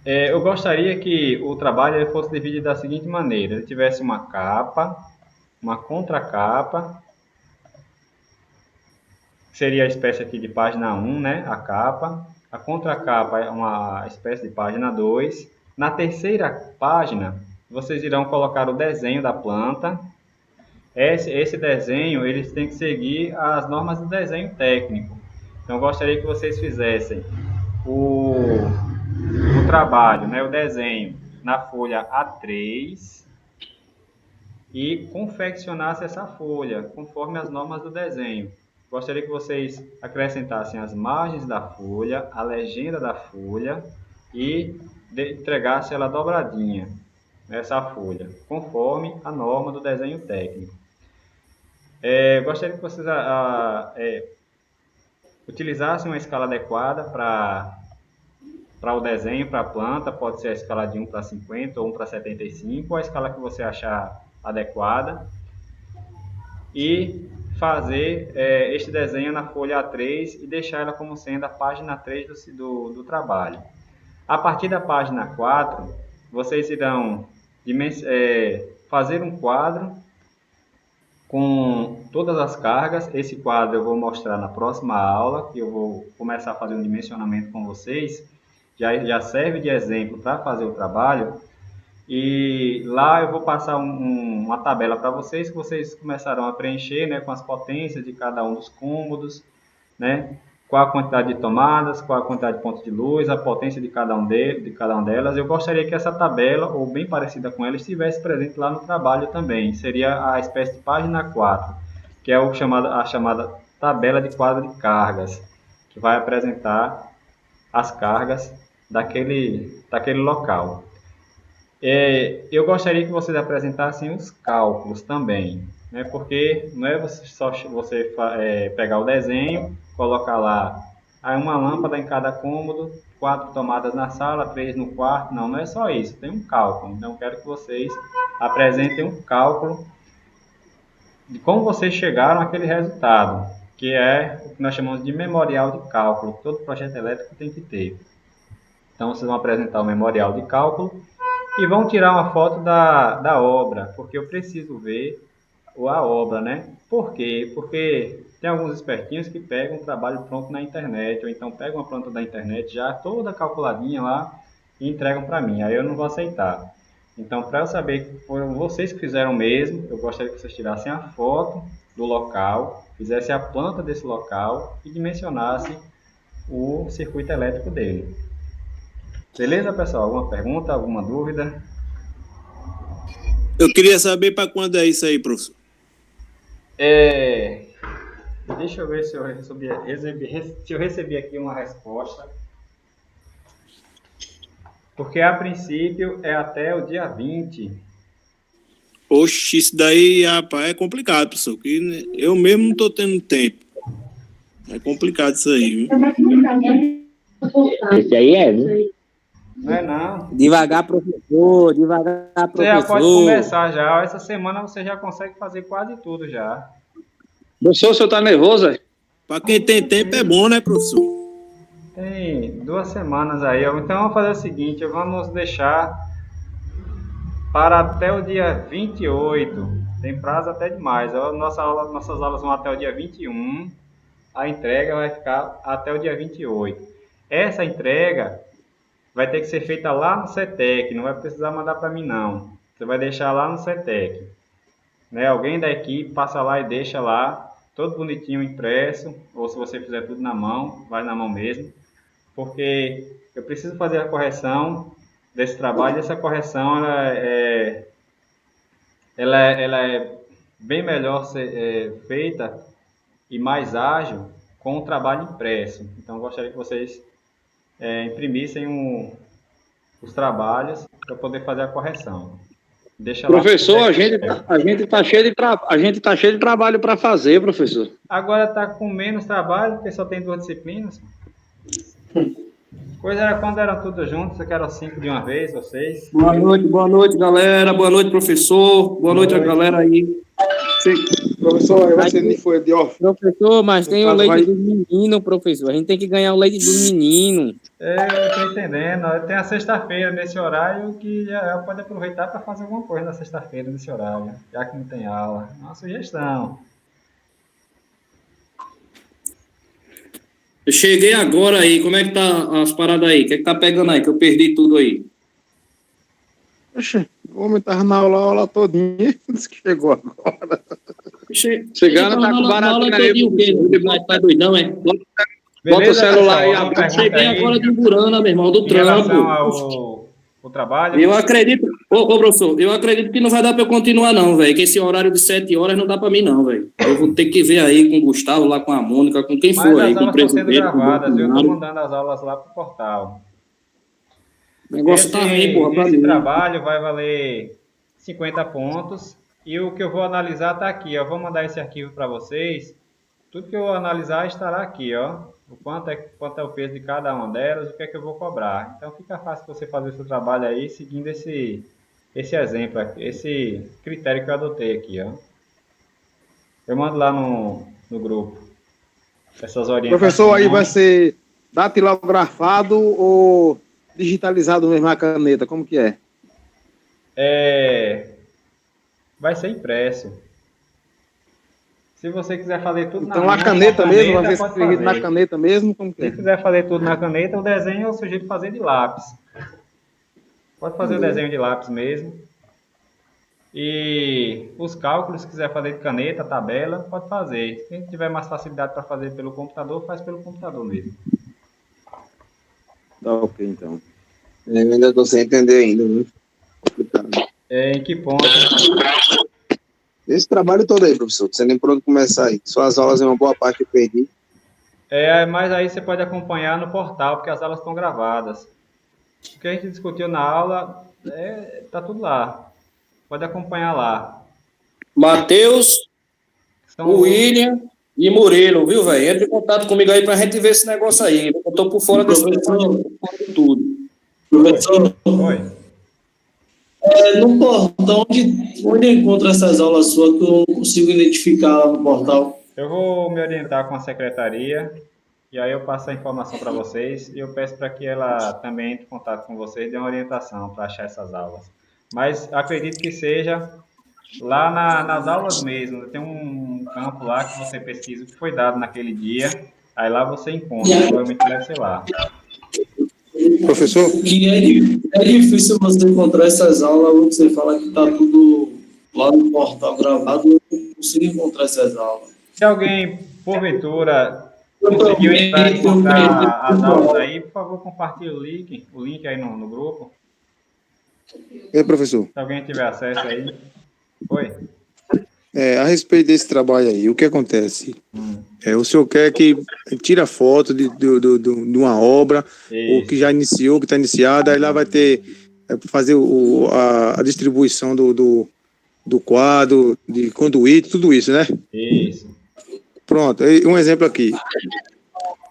Eu gostaria que o trabalho fosse dividido da seguinte maneira: ele tivesse uma capa, uma contracapa, que seria a espécie aqui de página 1, né? A capa. A contracapa é uma espécie de página 2. Na terceira página, vocês irão colocar o desenho da planta. Esse desenho, eles têm que seguir as normas do desenho técnico. Então, eu gostaria que vocês fizessem o trabalho, né? O desenho na folha A3 e confeccionassem essa folha conforme as normas do desenho. Gostaria que vocês acrescentassem as margens da folha, a legenda da folha, e entregasse ela dobradinha, nessa folha, conforme a norma do desenho técnico. Gostaria que vocês utilizassem uma escala adequada para o desenho, para a planta, pode ser a escala de 1:50 ou 1:75, ou a escala que você achar adequada, e fazer este desenho na folha A3 e deixar ela como sendo a página 3 do trabalho. A partir da página 4, vocês irão fazer um quadro com todas as cargas. Esse quadro eu vou mostrar na próxima aula, que eu vou começar a fazer um dimensionamento com vocês. Já serve de exemplo para fazer o trabalho. E lá eu vou passar uma tabela para vocês, que vocês começarão a preencher, né, com as potências de cada um dos cômodos, né, qual a quantidade de tomadas, qual a quantidade de pontos de luz, a potência de cada uma delas. Eu gostaria que essa tabela, ou bem parecida com ela, estivesse presente lá no trabalho também. Seria a espécie de página 4, que é a chamada tabela de quadro de cargas, que vai apresentar as cargas daquele local. Eu gostaria que vocês apresentassem os cálculos também, né? Porque não é só você pegar o desenho, colocar lá uma lâmpada em cada cômodo, 4 tomadas na sala, 3 no quarto. Não é só isso, tem um cálculo. Então, eu quero que vocês apresentem um cálculo de como vocês chegaram àquele resultado, que é o que nós chamamos de memorial de cálculo, que todo projeto elétrico tem que ter. Então, vocês vão apresentar o memorial de cálculo e vão tirar uma foto da obra, porque eu preciso ver a obra, né? Por quê? Porque tem alguns espertinhos que pegam o trabalho pronto na internet, ou então pegam uma planta da internet já toda calculadinha lá e entregam para mim. Aí eu não vou aceitar. Então, para eu saber que foram vocês que fizeram mesmo, eu gostaria que vocês tirassem a foto do local, fizessem a planta desse local e dimensionassem o circuito elétrico dele. Beleza, pessoal? Alguma pergunta, alguma dúvida? Eu queria saber para quando é isso aí, professor. Deixa eu ver se eu recebi aqui uma resposta. Porque, a princípio, é até o dia 20. Oxe, isso daí, rapaz, é complicado, professor. Que eu mesmo não estou tendo tempo. É complicado isso aí, viu? Esse aí é, viu? Não é não. Devagar, professor, devagar, professor. Você já pode começar já. Essa semana você já consegue fazer quase tudo já. Professor, o senhor tá nervoso, é? Para quem tem tempo é bom, né, professor? Tem 2 semanas aí. Então vamos fazer o seguinte, vamos deixar para até o dia 28. Tem prazo até demais. Nossas aulas vão até o dia 21. A entrega vai ficar até o dia 28. Essa entrega vai ter que ser feita lá no CETEC, não vai precisar mandar para mim não. Você vai deixar lá no CETEC. Né? Alguém da equipe passa lá e deixa lá, todo bonitinho impresso, ou se você fizer tudo na mão, vai na mão mesmo. Porque eu preciso fazer a correção desse trabalho, e essa correção ela é bem melhor ser feita e mais ágil com o trabalho impresso. Então, eu gostaria que vocês imprimissem os trabalhos para poder fazer a correção. Deixa professor, lá, a gente tá cheio de trabalho para fazer, professor. Agora está com menos trabalho, porque só tem 2 disciplinas. Coisa era quando eram todos juntos, eu quero 5 de uma vez, vocês. Boa noite, galera. Boa noite, professor. Boa noite a galera aí. Sim. Professor, você nem foi de off. Professor, mas tem o leite dos meninos, professor. A gente tem que ganhar o leite dos meninos. Eu estou entendendo. Tem a sexta-feira nesse horário que já pode aproveitar para fazer alguma coisa na sexta-feira nesse horário, já que não tem aula. É uma sugestão. Eu cheguei agora aí. Como é que tá as paradas aí? O que é que tá pegando aí? Que eu perdi tudo aí. Oxe, o homem tava na aula todinha, disse que chegou agora. Chegando, tá com baratinho aí. Tá doidão, é? Bota o celular aí. Cheguei agora de Burana, meu irmão, do trampo. O trabalho? Eu acredito, professor, eu acredito que não vai dar para eu continuar não, velho, que esse horário de 7 horas não dá para mim não, velho. Eu vou ter que ver aí com o Gustavo, lá com a Mônica, com quem for aí, com o presidente. Mas as aulas estão sendo gravadas, eu estou mandando as aulas lá pro portal. O negócio tá ruim, porra, pra esse mim. trabalho vai valer 50 pontos. E o que eu vou analisar está aqui, ó. Vou mandar esse arquivo para vocês. Tudo que eu analisar estará aqui, ó. Quanto é o peso de cada uma delas, o que é que eu vou cobrar. Então fica fácil você fazer o seu trabalho aí seguindo esse exemplo, esse critério que eu adotei aqui, ó. Eu mando lá no grupo essas orientações. Professor, aí vai ser datilografado ou digitalizado mesmo a caneta? Como que é? Vai ser impresso. Se você quiser fazer tudo então, na caneta mesmo, vai ser escrito na caneta mesmo? Como que é? Se quiser fazer tudo na caneta, o desenho eu sugiro fazer de lápis. Pode fazer o desenho de lápis mesmo. E os cálculos, se quiser fazer de caneta, tabela, pode fazer. Quem tiver mais facilidade para fazer pelo computador, faz pelo computador mesmo. Tá ok, então. Eu ainda estou sem entender ainda, viu? Em que ponto? Esse trabalho todo aí, professor, você nem por onde começar aí. Suas aulas é uma boa parte que eu perdi. Mas aí você pode acompanhar no portal, porque as aulas estão gravadas. O que a gente discutiu na aula, tá tudo lá. Pode acompanhar lá. Matheus, William e Murilo, viu, velho? Entre em contato comigo aí pra gente ver esse negócio aí. Eu tô por fora desse negócio de tudo. Professor, oi. No portal, onde eu encontro essas aulas suas que eu não consigo identificar lá no portal? Eu vou me orientar com a secretaria e aí eu passo a informação para vocês e eu peço para que ela também entre em contato com vocês e dê uma orientação para achar essas aulas. Mas acredito que seja lá nas aulas mesmo. Tem um campo lá que você pesquisa o que foi dado naquele dia, aí lá você encontra, provavelmente deve ser lá. Professor? Que é difícil você encontrar essas aulas, você fala que está tudo lá no portal gravado, eu não consigo encontrar essas aulas. Se alguém, porventura, conseguiu entrar e encontrar as aulas aí, por favor, compartilhe o link aí no grupo. Professor. Se alguém tiver acesso aí. Oi? A respeito desse trabalho aí, o que acontece? O senhor quer que tira foto de uma obra, ou que já iniciou, que está iniciada, aí lá vai ter, fazer a distribuição do quadro, de conduíte, tudo isso, né? Isso. Pronto, um exemplo aqui.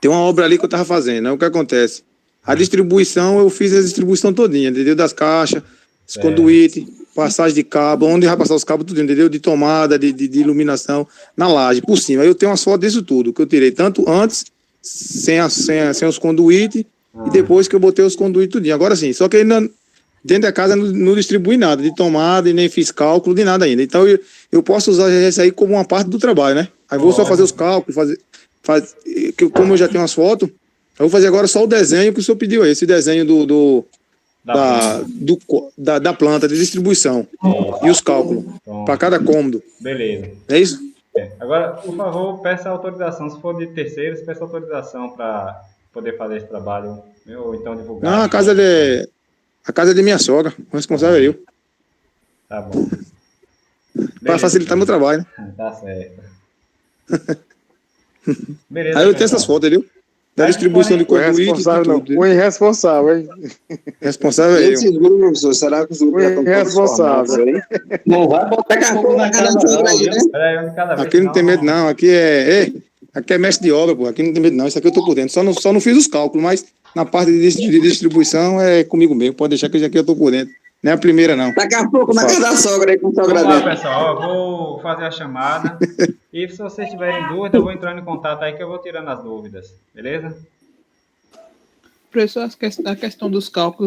Tem uma obra ali que eu estava fazendo, né? O que acontece? A distribuição, eu fiz a distribuição todinha, entendeu? Das caixas, os conduíte, passagem de cabo, onde vai passar os cabos, tudo, entendeu? De tomada, de iluminação, na laje, por cima. Aí eu tenho umas fotos disso tudo, que eu tirei tanto antes, sem os conduíte, e depois que eu botei os conduíte tudinho. Agora sim, só que ainda dentro da casa não distribui nada, de tomada, e nem fiz cálculo, de nada ainda. Então eu posso usar isso aí como uma parte do trabalho, né? Aí vou só fazer os cálculos, como eu já tenho umas fotos, eu vou fazer agora só o desenho que o senhor pediu aí, esse desenho da planta de distribuição e os cálculos para cada cômodo. Beleza. É isso? Agora, por favor, peça autorização. Se for de terceiros, peça autorização para poder fazer esse trabalho, ou então divulgar. Não, a casa é de minha sogra, o responsável é eu. Tá bom. Para facilitar meu trabalho, né? Tá certo. Beleza. Aí eu tenho essas fotos, entendeu? Da distribuição de conduíte. O irresponsável, hein? Responsável é eu. Esses grupos, será que os grupos já estão irresponsável aí? Não vai botar fogo na casa aí, né? Aqui não tem medo, não. Aqui é mestre de obra, pô. Aqui não tem medo, não. Isso aqui eu tô por dentro. Só não fiz os cálculos, mas na parte de distribuição é comigo mesmo. Pode deixar que isso aqui eu tô por dentro. Não é a primeira, não. Daqui a pouco na casa da sogra aí com o sogra dela. dela. Pessoal, eu vou fazer a chamada. E se vocês tiverem dúvida, eu vou entrando em contato aí que eu vou tirando as dúvidas. Beleza? Professor, a questão dos cálculos